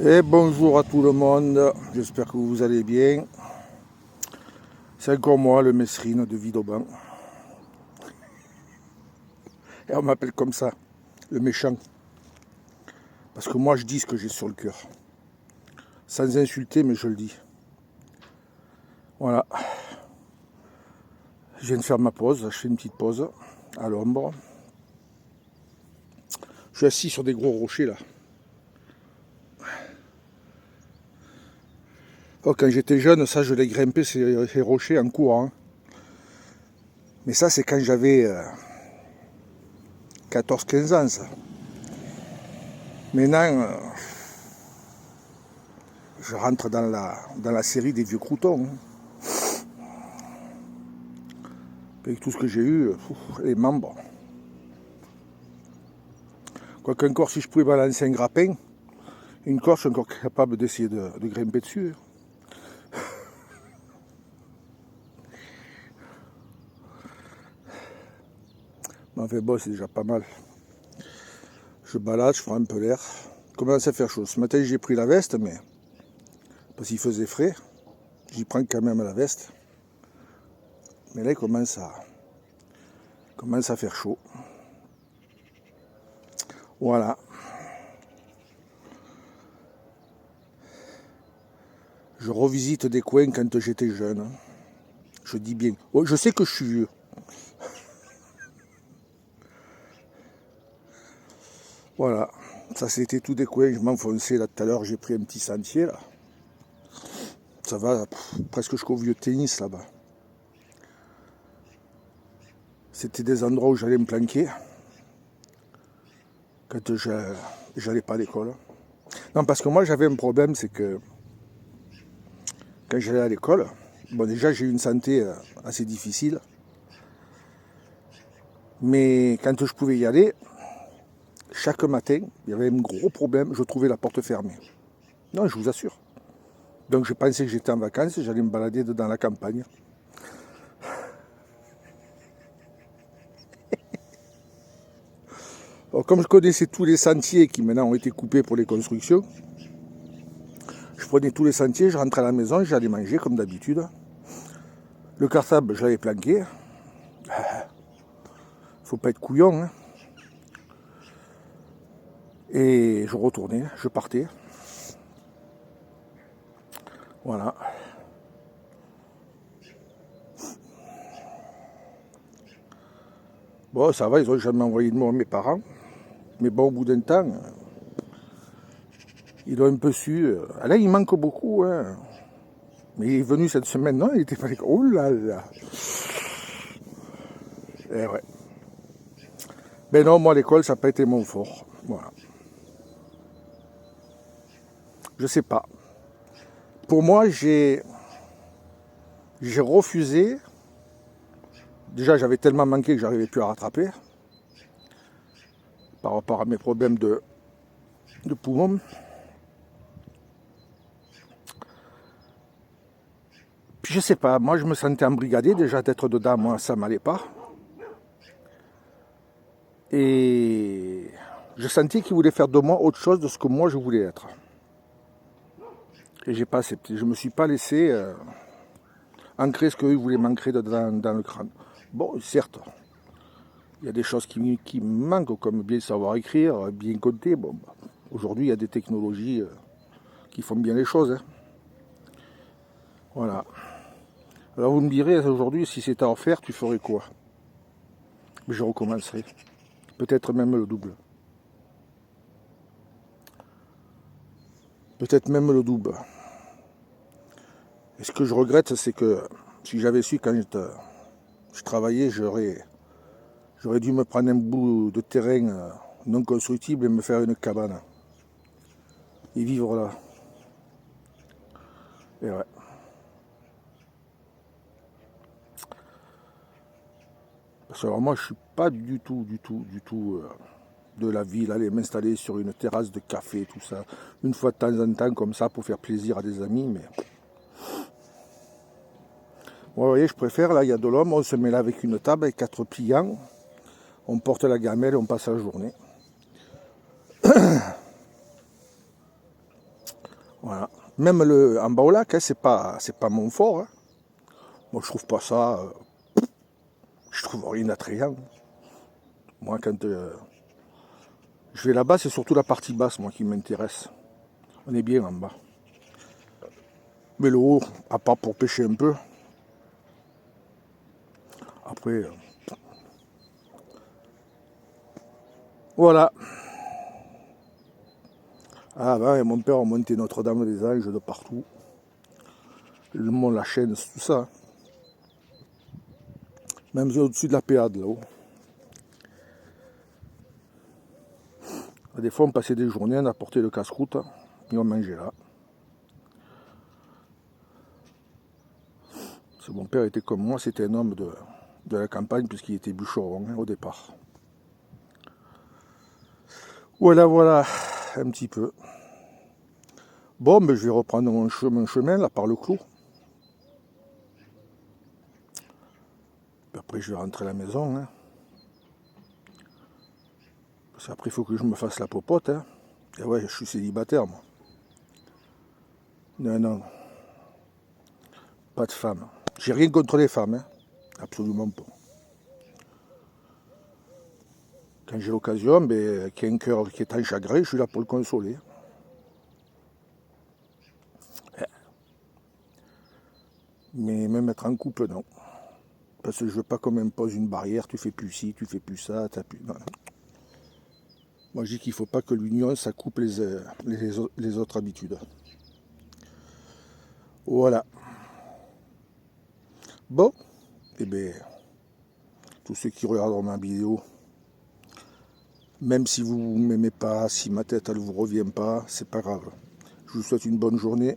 Et bonjour à tout le monde, j'espère que vous allez bien. C'est encore moi, le Mesrine de Vidauban. Et on m'appelle comme ça, le méchant. Parce que moi je dis ce que j'ai sur le cœur. Sans insulter, mais je le dis. Voilà. Je viens de faire ma pause, je fais une petite pause à l'ombre. Je suis assis sur des gros rochers là. Oh, quand j'étais jeune, ça je l'ai grimpé ces rochers en courant. Mais ça c'est quand j'avais 14-15 ans ça. Maintenant, je rentre dans la série des vieux croutons. Avec tout ce que j'ai eu, les membres. Quoique encore, si je pouvais balancer un grappin, une corde, je suis encore capable d'essayer de grimper dessus. Mais enfin bon, c'est déjà pas mal. Je balade, je prends un peu l'air. Il commence à faire chaud. Ce matin, j'ai pris la veste, mais parce qu'il faisait frais, j'y prends quand même la veste. Mais là, il commence à faire chaud. Voilà. Je revisite des coins quand j'étais jeune. Je dis bien. Oh, je sais que je suis vieux. Voilà. Ça, c'était tout des coins. Je m'enfonçais là tout à l'heure. J'ai pris un petit sentier là. Ça va presque jusqu'au vieux tennis là-bas. C'était des endroits où j'allais me planquer quand j'allais pas à l'école. Non, parce que moi j'avais un problème, c'est que quand j'allais à l'école, bon déjà j'ai eu une santé assez difficile, mais quand je pouvais y aller, chaque matin, il y avait un gros problème, je trouvais la porte fermée. Non, je vous assure. Donc je pensais que j'étais en vacances, j'allais me balader dans la campagne. Alors, comme je connaissais tous les sentiers qui maintenant ont été coupés pour les constructions, je prenais tous les sentiers, je rentrais à la maison, j'allais manger comme d'habitude. Le cartable, je l'avais planqué. Faut pas être couillon. Hein. Et je retournais, je partais. Voilà. Bon, ça va, ils n'ont jamais envoyé de mot à mes parents. Mais bon, au bout d'un temps, ils ont un peu su. Là, il manque beaucoup. Hein. Mais il est venu cette semaine, non, il était pas. Oh là là. Eh ouais. Ben non, moi, l'école, ça n'a pas été mon fort. Voilà. Je sais pas. Pour moi, j'ai refusé. Déjà, j'avais tellement manqué que j'arrivais plus à rattraper. Par rapport à mes problèmes de poumons. Puis je sais pas, moi je me sentais embrigadé, déjà d'être dedans, moi ça m'allait pas. Et je sentais qu'ils voulaient faire de moi autre chose de ce que moi je voulais être. Et j'ai pas accepté, je me suis pas laissé ancrer ce qu'eux voulaient m'ancrer dans le crâne. Bon, certes, il y a des choses qui me manquent, comme bien savoir écrire, bien compter. Bon, aujourd'hui il y a des technologies qui font bien les choses. Hein. Voilà. Alors vous me direz, aujourd'hui, si c'était à refaire, tu ferais quoi? Je recommencerai. Peut-être même le double. Peut-être même le double. Et ce que je regrette, c'est que si j'avais su quand je travaillais, j'aurais dû me prendre un bout de terrain non constructible et me faire une cabane. Et vivre là. Et ouais. Parce que alors moi, je suis pas du tout de la ville, aller m'installer sur une terrasse de café, tout ça. Une fois de temps en temps, comme ça, pour faire plaisir à des amis, mais... Vous voyez, je préfère, là, il y a de l'homme, on se met là avec une table, avec 4 pliants, on porte la gamelle et on passe la journée. Voilà. Même le en bas au lac, hein, c'est pas mon fort. Hein. Moi, je trouve pas ça. Je trouve rien d'attrayant. Moi, quand je vais là-bas, c'est surtout la partie basse, moi, qui m'intéresse. On est bien en bas. Mais le haut, à part pour pêcher un peu. Après, voilà. Ah ben, mon père a monté Notre-Dame-des-Anges de partout. Le mont, la chaîne, tout ça. Même au-dessus de la péade, là-haut. Des fois, on passait des journées, on apportait le casse-croûte et on mangeait là. Parce que mon père était comme moi, c'était un homme de la campagne puisqu'il était bûcheron hein, au départ. Voilà, voilà, un petit peu. Bon, ben, je vais reprendre mon chemin là par le clos. Puis après, je vais rentrer à la maison. Hein. Parce qu'après, il faut que je me fasse la popote. Hein. Et ouais, je suis célibataire, moi. Non, non, pas de femme. J'ai rien contre les femmes, hein. Absolument pas. Quand j'ai l'occasion, ben, qu'il y a un cœur qui est en chagrin, je suis là pour le consoler. Mais même être en couple, non. Parce que je veux pas qu'on m'impose une barrière, tu fais plus ci, tu fais plus ça, t'as plus. Non. Moi je dis qu'il faut pas que l'union ça coupe les autres habitudes. Voilà. Bon, eh bien, tous ceux qui regarderont ma vidéo, même si vous ne m'aimez pas, si ma tête elle vous revient pas, c'est pas grave. Je vous souhaite une bonne journée.